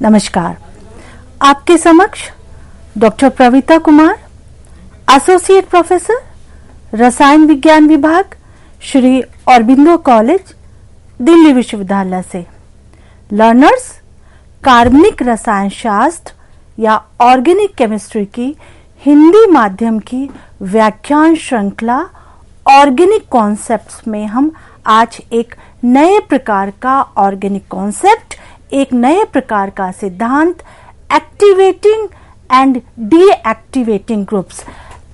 नमस्कार। आपके समक्ष डॉक्टर प्रवीता कुमार, एसोसिएट प्रोफेसर, रसायन विज्ञान विभाग, श्री औरबिंदो कॉलेज, दिल्ली विश्वविद्यालय से। लर्नर्स, कार्बनिक रसायन शास्त्र या ऑर्गेनिक केमिस्ट्री की हिंदी माध्यम की व्याख्यान श्रृंखला ऑर्गेनिक कॉन्सेप्ट्स में हम आज एक नए प्रकार का ऑर्गेनिक कॉन्सेप्ट, एक नए प्रकार का सिद्धांत, activating and deactivating groups,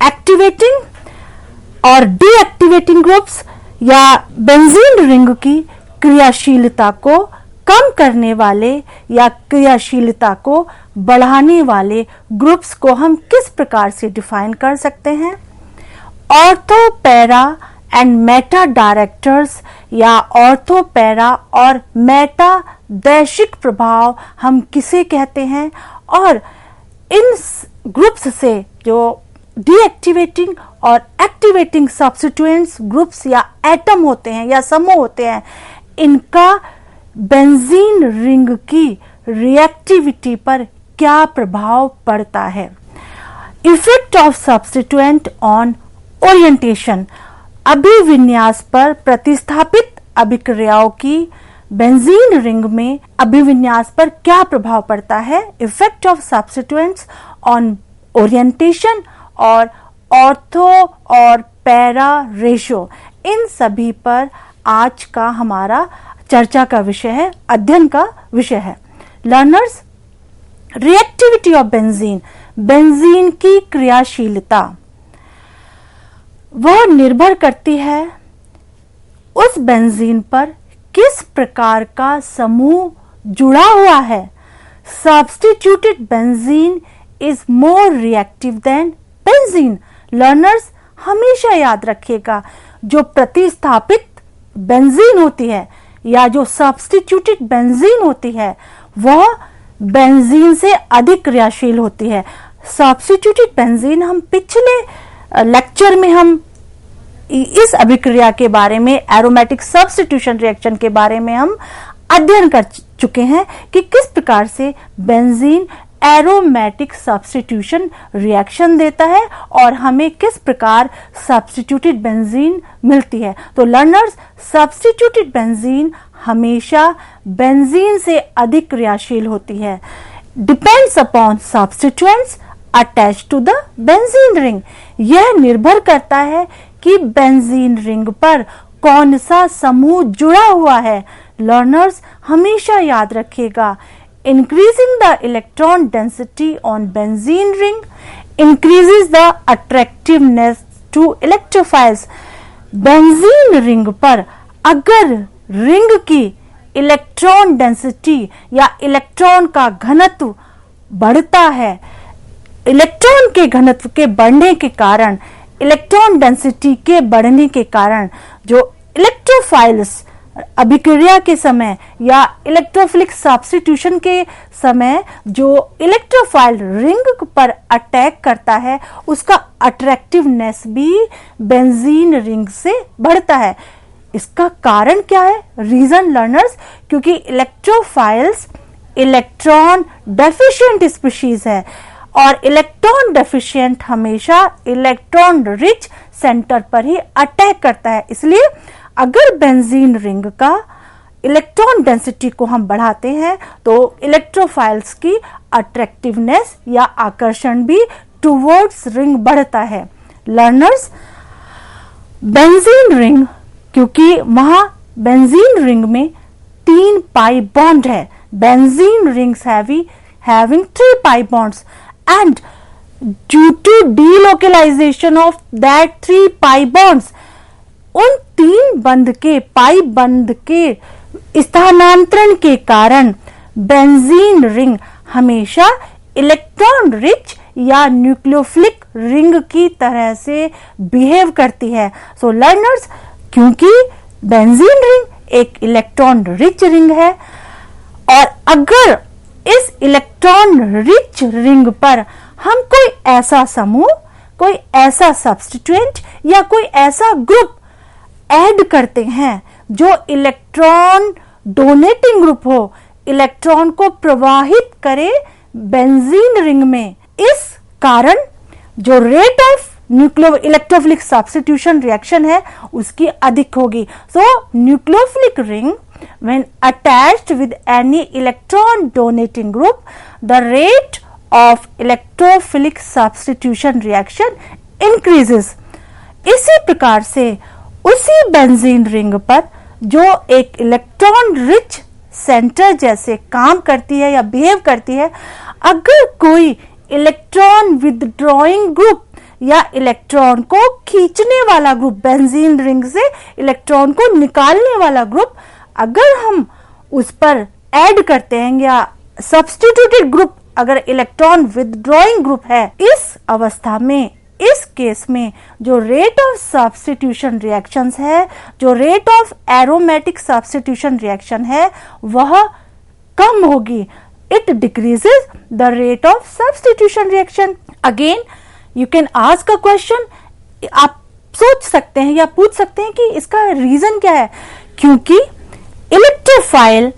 activating और डीएक्टिवेटिंग ग्रुप्स या बेंजीन रिंग की क्रियाशीलता को कम करने वाले या क्रियाशीलता को बढ़ाने वाले ग्रुप्स को हम किस प्रकार से डिफाइन कर सकते हैं। Ortho, para and Meta directors या ऑर्थो, पैरा और मेटा दैशिक प्रभाव हम किसे कहते हैं, और इन ग्रुप्स से जो डीएक्टिवेटिंग और एक्टिवेटिंग सब्स्टिट्यूएंट्स ग्रुप्स या एटम होते हैं या समूह होते हैं, इनका बेंजीन रिंग की रिएक्टिविटी पर क्या प्रभाव पड़ता है। Effect of substituent on orientation, अभिविन्यास पर प्रतिस्थापित अभिक्रियाओं की बेंजीन रिंग में अभिविन्यास पर क्या प्रभाव पड़ता है। Effect of substituents on orientation और ऑर्थो और पैरा रेशियो, इन सभी पर आज का हमारा चर्चा का विषय है, अध्ययन का विषय है। Learners, reactivity of benzene, benzene की क्रियाशीलता वह निर्भर करती है उस बेंजीन पर किस प्रकार का समूह जुड़ा हुआ है। Substituted benzene is more reactive than benzene. Learners, हमेशा याद रखिएगा, जो प्रतिस्थापित बेंजीन होती है या जो सब्स्टिट्यूटेड बेंजीन होती है वह बेंजीन से अधिक क्रियाशील होती है। सब्स्टिट्यूटेड बेंजीन हम पिछले लेक्चर में हम इस अभिक्रिया के बारे में, एरोमेटिक सब्स्टिट्यूशन रिएक्शन के बारे में हम अध्ययन कर चुके हैं कि किस प्रकार से बेंजीन एरोमेटिक सब्स्टिट्यूशन रिएक्शन देता है और हमें किस प्रकार सब्स्टिट्यूटेड बेंजीन मिलती है। तो लर्नर्स, सब्स्टिट्यूटेड बेंजीन हमेशा बेंजीन से अधिक क्रियाशील होती है। Depends upon substituents attach to the benzene ring, यह निर्भर करता है कि बेंजीन रिंग पर कौन सा समूह जुड़ा हुआ है। लर्नर्स, हमेशा याद रखिएगा, increasing the electron density on benzene ring increases the attractiveness to electrophiles। Benzene ring पर अगर रिंग की इलेक्ट्रॉन डेंसिटी या इलेक्ट्रॉन का घनत्व बढ़ता है, इलेक्ट्रॉन के घनत्व के बढ़ने के कारण, इलेक्ट्रॉन डेंसिटी के बढ़ने के कारण जो इलेक्ट्रोफाइल्स अभिक्रिया के समय या इलेक्ट्रोफिलिक सब्स्टिट्यूशन के समय जो इलेक्ट्रोफाइल रिंग पर अटैक करता है, उसका अट्रैक्टिवनेस भी बेंजीन रिंग से बढ़ता है। इसका कारण क्या है? रीजन लर्नर्स, क्योंकि इलेक्ट्रोफाइल्स इलेक्ट्रॉन डेफिशिएंट स्पीशीज है और इलेक्ट्रॉन डेफिशिएंट हमेशा इलेक्ट्रॉन रिच सेंटर पर ही अटैक करता है। इसलिए अगर बेंजीन रिंग का इलेक्ट्रॉन डेंसिटी को हम बढ़ाते हैं तो इलेक्ट्रोफाइल्स की अट्रैक्टिवनेस या आकर्षण भी टुवर्ड्स रिंग बढ़ता है। लर्नर्स, बेंजीन रिंग, क्योंकि वहां बेंजीन रिंग में 3 पाई बॉन्ड है, benzene rings having 3 pi bonds, and due to delocalization of that 3 pi bonds, उन 3 बंध के पाई बंध के स्थानांतरण के कारण बेंजीन रिंग हमेशा इलेक्ट्रॉन रिच या न्यूक्लियोफिलिक रिंग की तरह से बिहेव करती है। सो लर्नर्स, क्योंकि बेंजीन रिंग एक इलेक्ट्रॉन रिच रिंग है और अगर इस इलेक्ट्रॉन रिच रिंग पर हम कोई ऐसा समूह, कोई ऐसा सब्स्टिट्यूएंट या कोई ऐसा ग्रुप ऐड करते हैं जो इलेक्ट्रॉन डोनेटिंग ग्रुप हो, इलेक्ट्रॉन को प्रवाहित करे बेंजीन रिंग में। इस कारण जो rate of nucleo electrophilic substitution reaction है उसकी अधिक होगी। So nucleophilic ring when attached with any electron donating group, the rate of electrophilic substitution reaction increases। इसी प्रकार से उसी बेंजीन रिंग पर जो एक इलेक्ट्रॉन रिच सेंटर जैसे काम करती है या बिहेव करती है, अगर कोई इलेक्ट्रॉन विदड्रॉइंग ग्रुप या इलेक्ट्रॉन को खींचने वाला ग्रुप, बेंजीन रिंग से इलेक्ट्रॉन को निकालने वाला ग्रुप, अगर हम उस पर ऐड करते हैं या सब्स्टिट्यूटेड ग्रुप अगर इलेक्ट्रॉन विदड्रॉइंग ग्रुप है, इस अवस्था में, इस केस में जो रेट ऑफ सब्स्टिट्यूशन रिएक्शंस है, जो rate of aromatic substitution reaction है, वह कम होगी। It decreases the rate of substitution reaction. Again you can ask a question, आप सोच सकते हैं या पूछ सकते हैं कि इसका रीजन क्या है। क्योंकि इलेक्ट्रोफाइल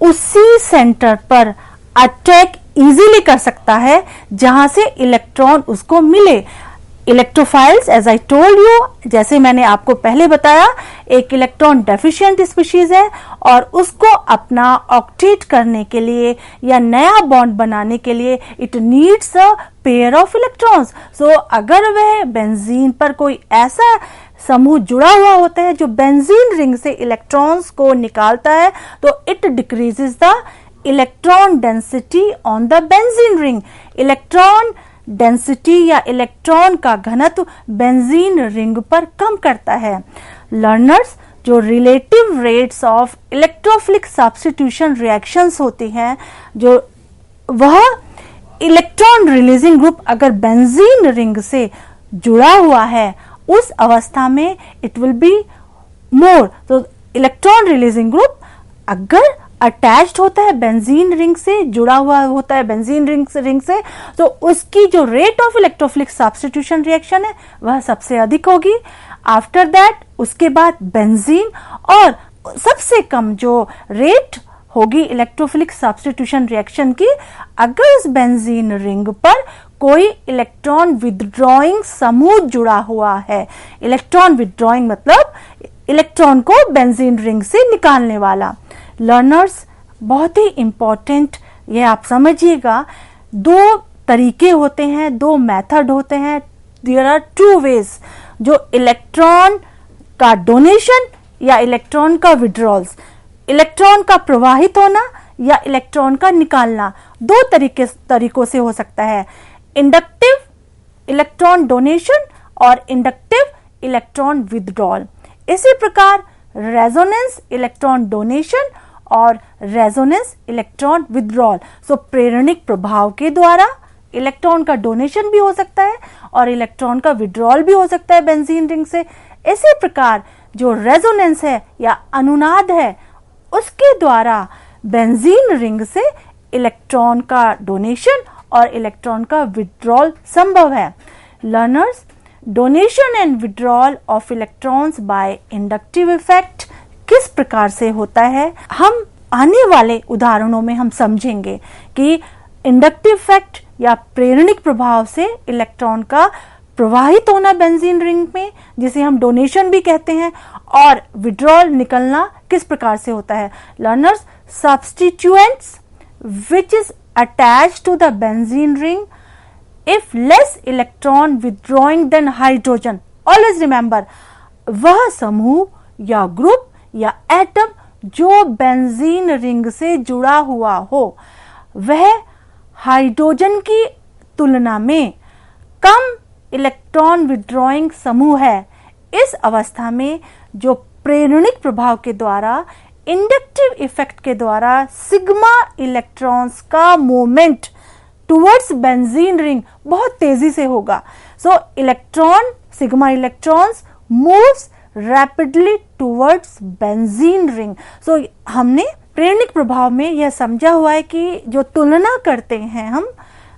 उसी सेंटर पर अटैक इजीली कर सकता है जहां से इलेक्ट्रॉन उसको मिले। Electrophiles, as I told you, जैसे मैंने आपको पहले बताया, एक इलेक्ट्रॉन डेफिशिएंट स्पीशीज है और उसको अपना ऑक्टेट करने के लिए या नया बॉन्ड बनाने के लिए it needs a pair of electrons. So अगर वह बेंजीन पर कोई ऐसा समूह जुड़ा हुआ होता है जो बेंजीन रिंग से इलेक्ट्रॉन्स को निकालता है, तो it decreases the electron density on the benzene ring. Electron density या इलेक्ट्रॉन का घनत्व बेंजीन रिंग पर कम करता है। लर्नर्स, जो relative rates of electrophilic substitution reactions होती हैं, जो वह इलेक्ट्रॉन रिलीजिंग ग्रुप अगर बेंजीन रिंग से जुड़ा हुआ है, उस अवस्था में इट विल बी मोर। तो इलेक्ट्रॉन रिलीजिंग ग्रुप अगर अटैच्ड होता है, बेंजीन रिंग से जुड़ा हुआ होता है बेंजीन रिंग से, तो उसकी जो rate of electrophilic substitution reaction है वह सबसे अधिक होगी। आफ्टर दैट, उसके बाद बेंजीन, और सबसे कम जो रेट होगी इलेक्ट्रोफिलिक सब्स्टिट्यूशन रिएक्शन की, अगर इस बेंजीन रिंग पर कोई इलेक्ट्रॉन विदड्रॉइंग समूह जुड़ा हुआ है। इलेक्ट्रॉन विदड्रॉइंग मतलब इलेक्ट्रॉन को बेंजीन रिंग से निकालने वाला। लर्नर्स, बहुत ही इंपॉर्टेंट, ये आप समझिएगा, दो तरीके होते हैं, दो मेथड होते हैं। देयर आर टू वेज, जो इलेक्ट्रॉन का डोनेशन या इलेक्ट्रॉन का विड्रॉल्स, इलेक्ट्रॉन का प्रवाहित होना या इलेक्ट्रॉन का निकालना, दो तरीकों से हो सकता है। इंडक्टिव इलेक्ट्रॉन डोनेशन और इंडक्टिव इलेक्ट्रॉन विदड्रॉल। इसी प्रकार रेजोनेंस इलेक्ट्रॉन डोनेशन और रेजोनेंस इलेक्ट्रॉन विदड्रॉल। सो प्रेरणिक प्रभाव के द्वारा इलेक्ट्रॉन का डोनेशन भी हो सकता है और इलेक्ट्रॉन का विड्रॉल भी हो सकता है बेंजीन रिंग से। इसी प्रकार जो रेजोनेंस है या अनुनाद है, उसके द्वारा बेंजीन रिंग से इलेक्ट्रॉन का डोनेशन और इलेक्ट्रॉन का विड्रॉल संभव है। Learners, donation and withdrawal of electrons bye inductive effect किस प्रकार से होता है, हम आने वाले उदाहरणों में हम समझेंगे कि इंडक्टिव इफेक्ट या प्रेरणिक प्रभाव से इलेक्ट्रॉन का प्रवाहित होना बेंजीन रिंग में, जिसे हम डोनेशन भी कहते हैं, और विड्रॉल निकलना किस प्रकार से होता है। Learners, substituents which is attached to the benzene ring, if less electron withdrawing than hydrogen, always remember, वह समूह या ग्रुप या एटम जो बेंजीन रिंग से जुड़ा हुआ हो, वह हाइड्रोजन की तुलना में कम इलेक्ट्रॉन विड्रॉइंग समूह है। इस अवस्था में जो प्रेरणिक प्रभाव के द्वारा, इंडक्टिव इफेक्ट के द्वारा सिग्मा इलेक्ट्रॉन्स का मूवमेंट टुवर्ड्स बेंजीन रिंग बहुत तेजी से होगा। So electron, sigma electrons moves rapidly towards benzene ring. So हमने प्रेरणिक प्रभाव में यह समझा हुआ है कि जो तुलना करते हैं हम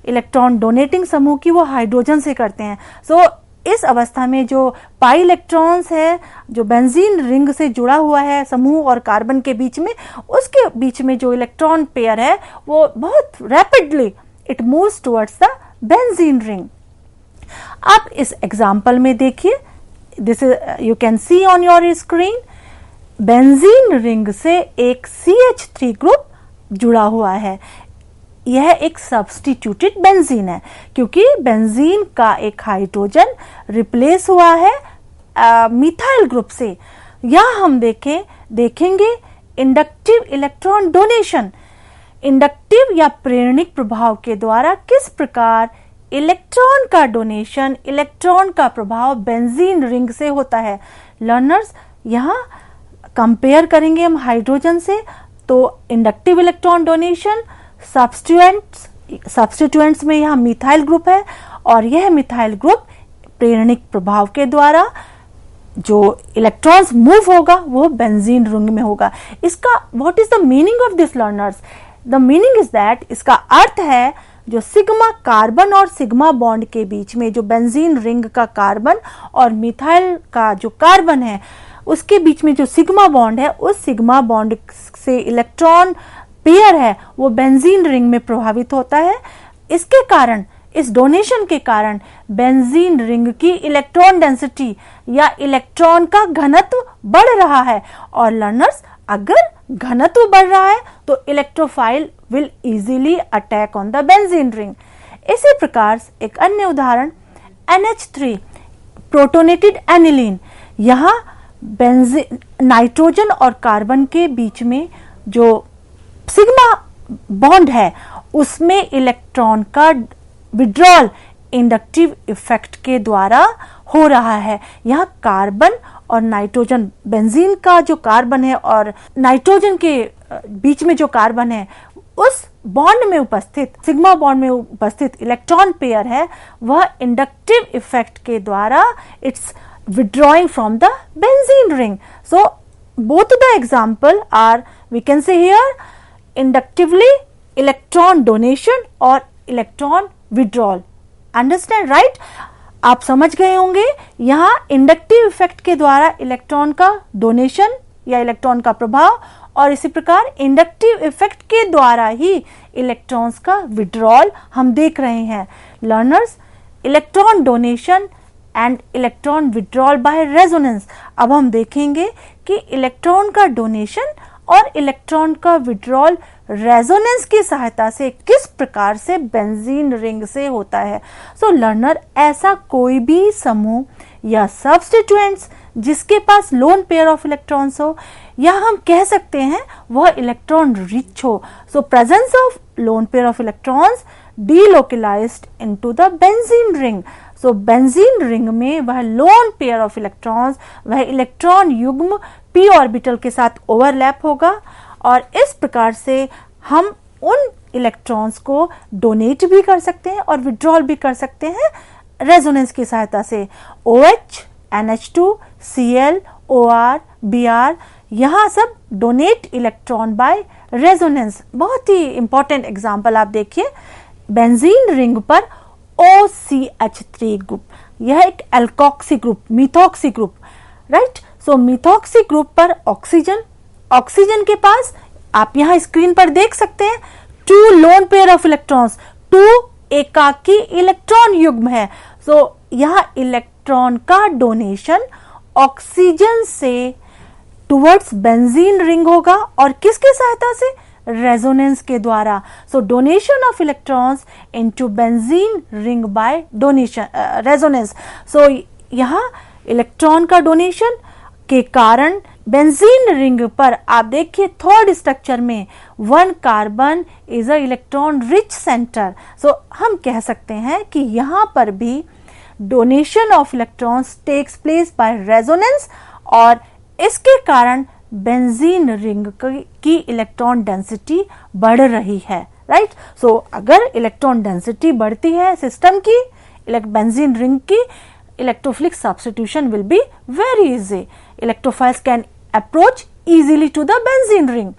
इलेक्ट्रॉन डोनेटिंग समूह की, वो हाइड्रोजन से करते हैं। सो इस अवस्था में जो पाई इलेक्ट्रॉन्स है जो बेंजीन रिंग से जुड़ा हुआ है समूह और कार्बन के बीच में, उसके बीच में जो इलेक्ट्रॉन पेयर है वो बहुत rapidly it moves towards the benzene ring. आप इस एग्जाम्पल में देखिए, this is you can see on your screen, benzene ring से एक CH3 ग्रुप जुड़ा हुआ है। यह एक सब्स्टिट्यूटेड बेंजीन है क्योंकि बेंजीन का एक हाइड्रोजन रिप्लेस हुआ है मिथाइल ग्रुप से। यह हम देखेंगे इंडक्टिव इलेक्ट्रॉन डोनेशन, इंडक्टिव या प्रेरणिक प्रभाव के द्वारा किस प्रकार इलेक्ट्रॉन का डोनेशन, इलेक्ट्रॉन का प्रभाव बेंजीन रिंग से होता है। लर्नर्स, यहाँ कंपेयर करेंगे हम हाइड्रोजन से, तो इंडक्टिव इलेक्ट्रॉन डोनेशन, सब्स्टिट्यूएंट्स में यहाँ मिथाइल ग्रुप है और यह मिथाइल ग्रुप प्रेरणिक प्रभाव के द्वारा जो इलेक्ट्रॉन्स मूव होगा वो बेंजीन रिंग में होगा। इसका what is the meaning of this learners? The meaning is that, इसका अर्थ है जो सिग्मा कार्बन और सिग्मा बॉन्ड के बीच में जो बेंजीन रिंग का कार्बन और मिथाइल का जो कार्बन है उसके बीच में जो सिग्मा बॉन्ड है, उस सिग्मा बॉन्ड से इलेक्ट्रॉन पेयर है वो बेंजीन रिंग में प्रभावित होता है। इसके कारण, इस डोनेशन के कारण बेंजीन रिंग की इलेक्ट्रॉन डेंसिटी या इलेक्ट्रॉन का घनत्व बढ़ रहा है। और लर्नर्स, अगर घनत्व बढ़ रहा है तो electrophile will easily attack on the benzene ring. इसी प्रकार एक अन्य उदाहरण NH3 प्रोटोनेटेड एनिलीन। यहाँ नाइट्रोजन और कार्बन के बीच में जो सिग्मा बॉन्ड है उसमें इलेक्ट्रॉन का विड्रॉल इंडक्टिव इफेक्ट के द्वारा हो रहा है। यहाँ कार्बन और नाइट्रोजन, बेंजीन का जो कार्बन है और नाइट्रोजन के बीच में जो कार्बन है, उस बॉन्ड में उपस्थित, सिग्मा बॉन्ड में उपस्थित इलेक्ट्रॉन पेयर है वह इंडक्टिव इफेक्ट के द्वारा it's withdrawing from the benzene ring. So both the example are, we can say here, inductively electron donation or electron withdrawal. Understand, right? आप समझ गए होंगे, यहाँ इंडक्टिव इफेक्ट के द्वारा इलेक्ट्रॉन का डोनेशन या इलेक्ट्रॉन का प्रभाव और इसी प्रकार इंडक्टिव इफेक्ट के द्वारा ही इलेक्ट्रॉन्स का विड्रॉल हम देख रहे हैं। Learners, electron donation and electron withdrawal by resonance. अब हम देखेंगे कि इलेक्ट्रॉन का डोनेशन और इलेक्ट्रॉन का विड्रॉल रेजोनेंस की सहायता से किस प्रकार से बेंजीन रिंग से होता है। सो लर्नर, ऐसा कोई भी समूह या सब्स्टिट्यूएंट्स जिसके पास लोन पेयर ऑफ इलेक्ट्रॉन्स हो या हम कह सकते हैं वह इलेक्ट्रॉन रिच हो, so presence of lone pair of electrons delocalized into the benzene ring. So benzene ring में वह लोन पेयर ऑफ इलेक्ट्रॉन्स, वह इलेक्ट्रॉन युग्म p ऑर्बिटल के साथ ओवरलैप होगा और इस प्रकार से हम उन इलेक्ट्रॉन्स को डोनेट भी कर सकते हैं और विड्रॉल भी कर सकते हैं रेजोनेंस की सहायता से। OH, NH2, Cl, OR, Br, यहाँ सब डोनेट इलेक्ट्रॉन बाय रेजोनेंस। बहुत ही इंपॉर्टेंट एग्जाम्पल आप देखिए, बेंजीन रिंग पर OCH3 ग्रुप, यह एक alkoxy group, methoxy group, right. So methoxy group पर ऑक्सीजन, ऑक्सीजन के पास आप यहाँ स्क्रीन पर देख सकते हैं 2 लोन पेयर ऑफ इलेक्ट्रॉन्स, 2 एकाकी इलेक्ट्रॉन युग्म है। सो यहाँ इलेक्ट्रॉन का डोनेशन ऑक्सीजन से टुवर्ड्स बेंजीन रिंग होगा और किसके सहायता से? रेजोनेंस के द्वारा। So donation of electrons into benzene ring by donation resonance. So यहाँ इलेक्ट्रॉन का डोनेशन के कारण बेंजीन रिंग पर आप देखिए थर्ड स्ट्रक्चर में 1 carbon is a electron rich centre. So हम कह सकते हैं कि यहाँ पर भी donation of electrons takes place by resonance और इसके कारण बेंजीन रिंग की इलेक्ट्रॉन डेंसिटी बढ़ रही है, राइट। सो अगर इलेक्ट्रॉन डेंसिटी बढ़ती है सिस्टम की, बेंजीन रिंग की, electrophilic substitution will be very easy. Electrophiles can approach easily to the benzene ring.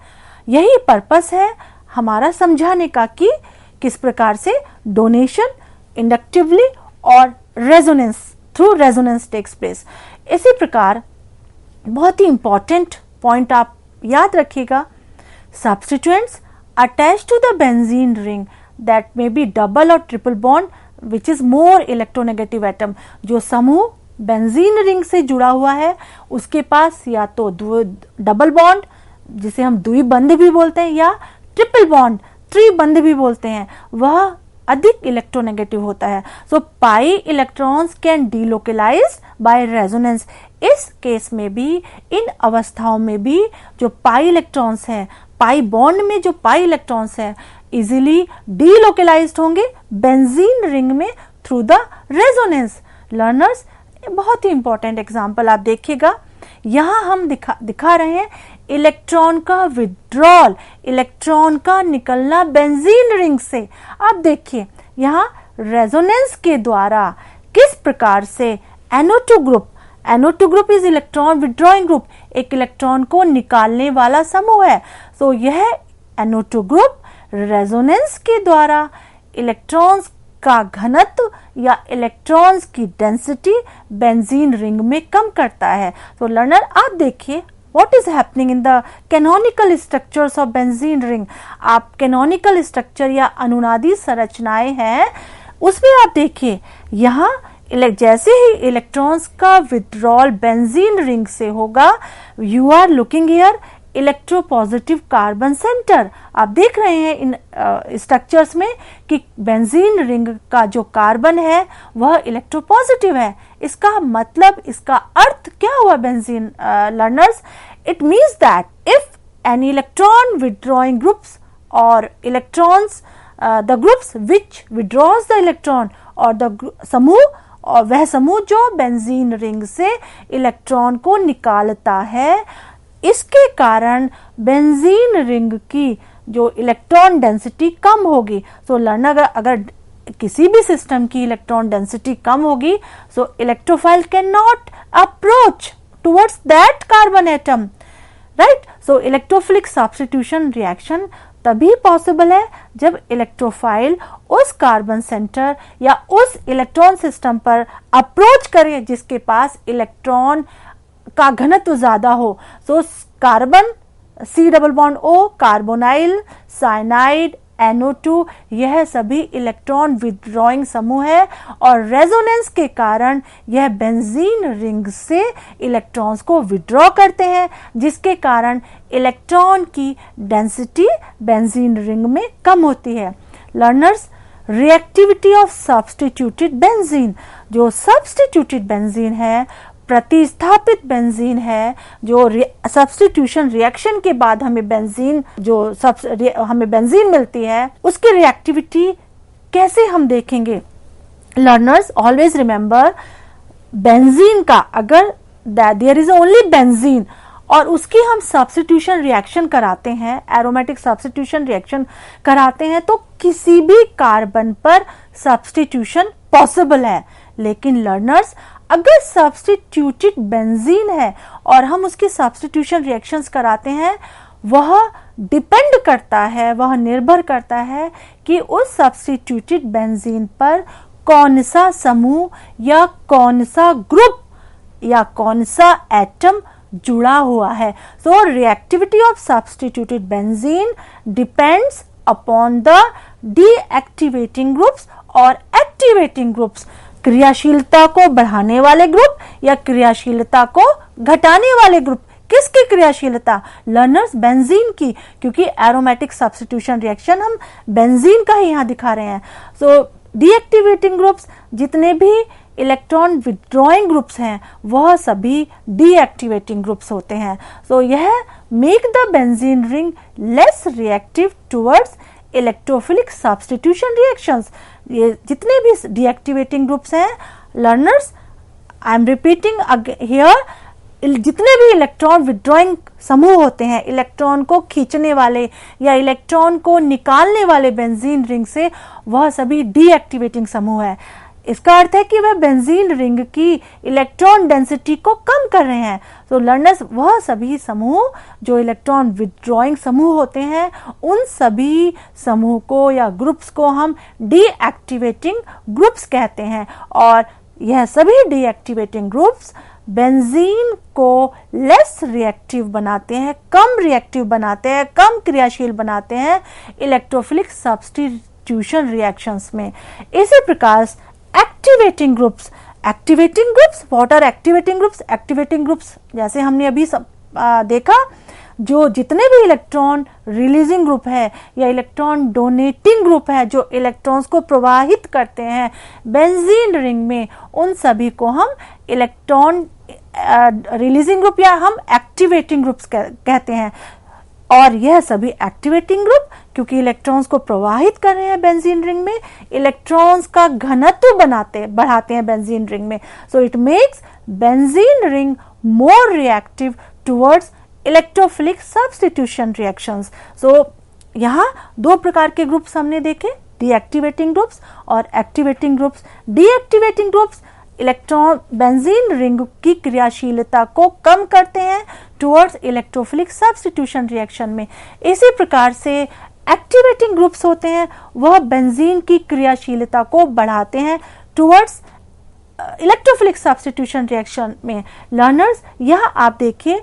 यही पर्पस है हमारा समझाने का कि किस प्रकार से डोनेशन इंडक्टिवली और resonance through resonance takes place. इसी प्रकार बहुत ही इंपॉर्टेंट पॉइंट आप याद रखिएगा, substituents attached to the benzene ring that may be double or triple bond which is more electronegative atom। जो समूह बेंजीन रिंग से जुड़ा हुआ है उसके पास या तो डबल बॉन्ड जिसे हम द्विबंध भी बोलते हैं या ट्रिपल बॉन्ड त्रिबंध भी बोलते हैं, वह अधिक इलेक्ट्रोनेगेटिव होता है। So pi electrons can delocalise by resonance. इस केस में भी, इन अवस्थाओं में भी जो पाई इलेक्ट्रॉन्स हैं, पाई बॉन्ड में जो पाई इलेक्ट्रॉन्स हैं, इजीली डीलोकलाइज्ड होंगे बेंजीन रिंग में थ्रू द रेजोनेंस। लर्नर्स, बहुत ही इंपॉर्टेंट एग्जांपल आप देखिएगा, यहां हम दिखा रहे हैं इलेक्ट्रॉन का विड्रॉल, इलेक्ट्रॉन का निकलना बेंजीन रिंग से। आप देखिए यहां रेजोनेंस के द्वारा किस प्रकार से NO2 group, NO2 group is electron withdrawing group, एक इलेक्ट्रॉन को निकालने वाला समूह है। सो यह NO2 ग्रुप रेजोनेंस के द्वारा इलेक्ट्रॉन्स का घनत्व या इलेक्ट्रॉन्स की डेंसिटी बेंजीन रिंग में कम करता है। तो लर्नर आप देखिए what is happening in the canonical structures of benzene ring। आप canonical structure या अनुनादी संरचनाएं हैं उसमें आप देखिए यहाँ जैसे ही इलेक्ट्रॉन्स का विड्रॉल बेंजीन रिंग से होगा, you are looking here electropositive carbon centre. आप देख रहे हैं इन स्ट्रक्चर्स में कि बेंजीन रिंग का जो कार्बन है वह इलेक्ट्रोपॉजिटिव है। इसका मतलब, इसका अर्थ क्या हुआ benzene learners? It means that if an electron withdrawing groups और electrons the groups which withdraws the electron और द समूह, और वह समूह जो बेंजीन रिंग से इलेक्ट्रॉन को निकालता है, इसके कारण बेंजीन रिंग की जो इलेक्ट्रॉन डेंसिटी कम होगी। सो लर्नर, अगर किसी भी सिस्टम की इलेक्ट्रॉन डेंसिटी कम होगी, so electrophile can not approach towards that carbon atom, right. So electrophilic substitution reaction तभी पॉसिबल है जब इलेक्ट्रोफाइल उस कार्बन सेंटर या उस इलेक्ट्रॉन सिस्टम पर अप्रोच करे जिसके पास इलेक्ट्रॉन का घनत्व ज्यादा हो। So carbon C double bond O, carbonyl, cyanide, NO2, यह सभी इलेक्ट्रॉन विड्रॉइंग समूह है और रेजोनेंस के कारण यह बेंजीन रिंग से इलेक्ट्रॉन्स को विड्रॉ करते हैं, जिसके कारण इलेक्ट्रॉन की डेंसिटी बेंजीन रिंग में कम होती है। Learners, reactivity of substituted benzene, जो सब्स्टिट्यूटेड बेंजीन है, प्रतिस्थापित बेंजीन है, जो सब्स्टिट्यूशन रिएक्शन के बाद हमें बेंजीन हमें बेंजीन मिलती है, उसकी रिएक्टिविटी कैसे हम देखेंगे? लर्नर्स, ऑलवेज रिमेंबर, बेंजीन का अगर देयर इज ओनली बेंजीन और उसकी हम सब्स्टिट्यूशन रिएक्शन कराते हैं, एरोमेटिक सब्स्टिट्यूशन रिएक्शन कराते हैं, तो किसी भी कार्बन पर सब्स्टिट्यूशन पॉसिबल है। लेकिन लर्नर्स, अगर सब्स्टिट्यूटेड बेंजीन है और हम उसकी सब्स्टिट्यूशन रिएक्शंस कराते हैं, वह डिपेंड करता है, वह निर्भर करता है कि उस सब्स्टिट्यूटेड बेंजीन पर कौन सा समूह या कौन सा ग्रुप या कौन सा एटम जुड़ा हुआ है। So reactivity of substituted benzene depends upon the deactivating groups और एक्टिवेटिंग ग्रुप्स। क्रियाशीलता को बढ़ाने वाले ग्रुप या क्रियाशीलता को घटाने वाले ग्रुप। किसकी क्रियाशीलता? लर्नर्स, बेंजीन की, क्योंकि एरोमेटिक सब्स्टिट्यूशन रिएक्शन हम बेंजीन का ही यहां दिखा रहे हैं। सो डीएक्टिवेटिंग ग्रुप्स, जितने भी इलेक्ट्रॉन विड्रॉइंग ग्रुप्स हैं, वह सभी डीएक्टिवेटिंग ग्रुप्स होते हैं। सो यह make the benzene ring less reactive towards electrophilic substitution reactions. ये जितने भी डीएक्टिवेटिंग ग्रुप्स हैं, learners, I am repeating here, जितने भी इलेक्ट्रॉन विड्रॉइंग समूह होते हैं, इलेक्ट्रॉन को खींचने वाले या इलेक्ट्रॉन को निकालने वाले बेंजीन रिंग से, वह सभी डीएक्टिवेटिंग समूह है। इसका अर्थ है कि वह बेंजीन रिंग की इलेक्ट्रॉन डेंसिटी को कम कर रहे हैं। तो लर्नर्स, वह सभी समूह जो इलेक्ट्रॉन विड्रॉइंग समूह होते हैं, उन सभी समूह को या ग्रुप्स को हम डीएक्टिवेटिंग ग्रुप्स कहते हैं। और यह सभी डीएक्टिवेटिंग ग्रुप्स बेंजीन को लेस रिएक्टिव बनाते हैं, कम रिएक्टिव बनाते हैं, कम क्रियाशील बनाते हैं इलेक्ट्रोफिलिक सब्स्टिट्यूशन रिएक्शंस में। इसी प्रकार activating groups, what are activating groups? Activating groups जैसे हमने अभी देखा, जो जितने भी इलेक्ट्रॉन रिलीजिंग ग्रुप है या इलेक्ट्रॉन डोनेटिंग ग्रुप है, जो इलेक्ट्रॉन्स को प्रवाहित करते हैं बेंजीन रिंग में, उन सभी को हम इलेक्ट्रॉन रिलीजिंग ग्रुप या हम एक्टिवेटिंग ग्रुप्स कहते हैं। और यह सभी एक्टिवेटिंग ग्रुप क्योंकि इलेक्ट्रॉन्स को प्रवाहित कर रहे हैं बेंजीन रिंग में, इलेक्ट्रॉन्स का घनत्व बढ़ाते हैं बेंजीन रिंग में। So it makes benzene ring more reactive towards electrophilic substitution reactions. So यहाँ दो प्रकार के ग्रुप्स हमने देखे, डीएक्टिवेटिंग ग्रुप्स और activating groups. Deactivating groups electron benzene ring की क्रियाशीलता को कम करते हैं टुवर्ड्स इलेक्ट्रोफिलिक सब्स्टिट्यूशन रिएक्शन में। इसी प्रकार से एक्टिवेटिंग ग्रुप्स होते हैं, वह बेंजीन की क्रियाशीलता को बढ़ाते हैं टुवर्ड्स इलेक्ट्रोफिलिक सब्स्टिट्यूशन रिएक्शन में। लर्नर्स, यहाँ आप देखिए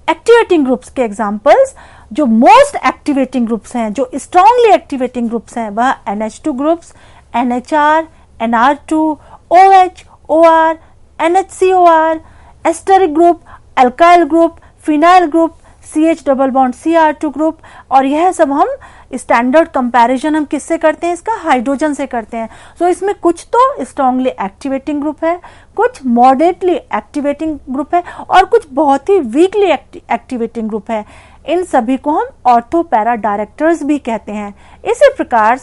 एक्टिवेटिंग ग्रुप्स के एग्जांपल्स। जो मोस्ट एक्टिवेटिंग ग्रुप्स हैं, जो स्ट्रांगली एक्टिवेटिंग ग्रुप्स हैं, वह NH2 groups, NHR, NR2, OH, OR, NHCOR, esteric group, alkyl group, phenyl group, CH double bond Cr2 group. और यह सब हम स्टैंडर्ड कंपैरिजन हम किससे करते हैं? इसका हाइड्रोजन से करते हैं। सो इसमें कुछ तो स्ट्रांगली एक्टिवेटिंग ग्रुप है, कुछ मॉडरेटली एक्टिवेटिंग ग्रुप है और कुछ बहुत ही वीकली एक्टिवेटिंग ग्रुप है। इन सभी को हम ऑर्थो पैरा डायरेक्टर्स भी कहते हैं। इसी प्रकार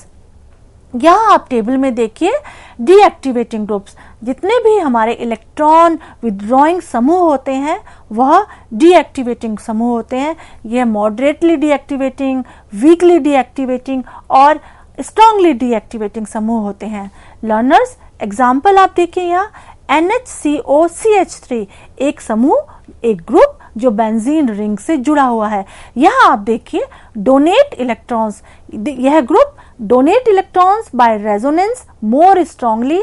यहाँ आप टेबल में देखिए डीएक्टिवेटिंग ग्रुप्स, जितने भी हमारे इलेक्ट्रॉन विथड्रॉइंग समूह होते हैं वह डीएक्टिवेटिंग समूह होते हैं। यह मॉडरेटली डीएक्टिवेटिंग, वीकली डीएक्टिवेटिंग और स्ट्रांगली डीएक्टिवेटिंग समूह होते हैं। लर्नर्स, एग्जाम्पल आप देखिए यहाँ NHCOCH3 एक समूह, एक ग्रुप जो बेंजीन रिंग से जुड़ा हुआ है। यहाँ आप देखिए डोनेट इलेक्ट्रॉन्स, यह group donate electrons by resonance more strongly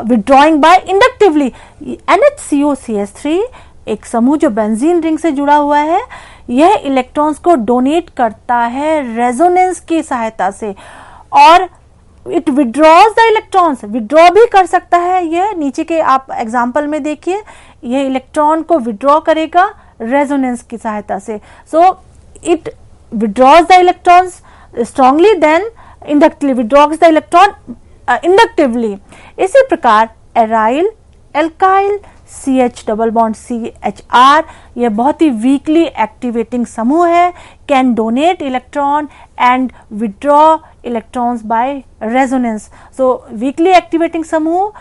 withdrawing by inductively। NHCOCH3 एक समूह जो बेंजीन रिंग से जुड़ा हुआ है, यह इलेक्ट्रॉन्स को डोनेट करता है रेजोनेंस की सहायता से और it withdraws the electrons, withdraw भी कर सकता है। यह नीचे के आप एग्जाम्पल में देखिए, यह इलेक्ट्रॉन को विड्रॉ करेगा रेजोनेंस की सहायता से। So it withdraws the electrons strongly then inductively withdraws the electron inductively। इसी प्रकार aryl, alkyl, CH double bond CHR यह बहुत ही वीकली एक्टिवेटिंग समूह है, can donate electron and withdraw electrons by resonance. So weakly activating समूह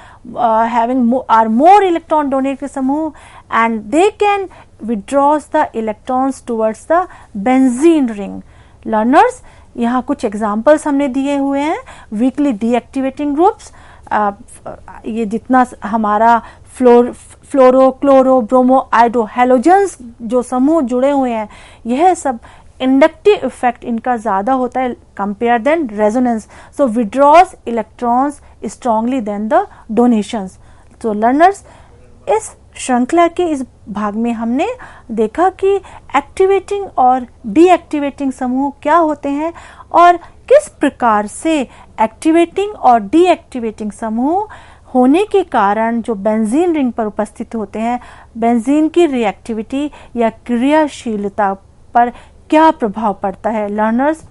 having are more electron donated समूह and they can withdraws the electrons towards the benzene ring. Learners, यहाँ कुछ examples हमने दिए हुए हैं वीकली डीएक्टिवेटिंग ग्रुप्स। ये जितना हमारा फ्लोरो, क्लोरो, ब्रोमो, आइडो, हैलोजेंस जो समूह जुड़े हुए हैं, यह सब इंडक्टिव इफेक्ट इनका ज्यादा होता है compare than resonance. So withdraws electrons strongly than the donations. तो लर्नर्स, इस श्रृंखला के इस भाग में हमने देखा कि एक्टिवेटिंग और डीएक्टिवेटिंग समूह क्या होते हैं और किस प्रकार से एक्टिवेटिंग और डीएक्टिवेटिंग समूह होने के कारण जो बेंजीन रिंग पर उपस्थित होते हैं, बेंजीन की रिएक्टिविटी या क्रियाशीलता पर क्या प्रभाव पड़ता है। लर्नर्स,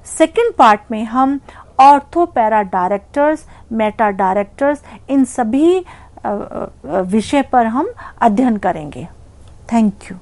सेकेंड पार्ट में हम ortho para directors, meta directors, इन सभी विषय पर हम अध्ययन करेंगे। Thank you.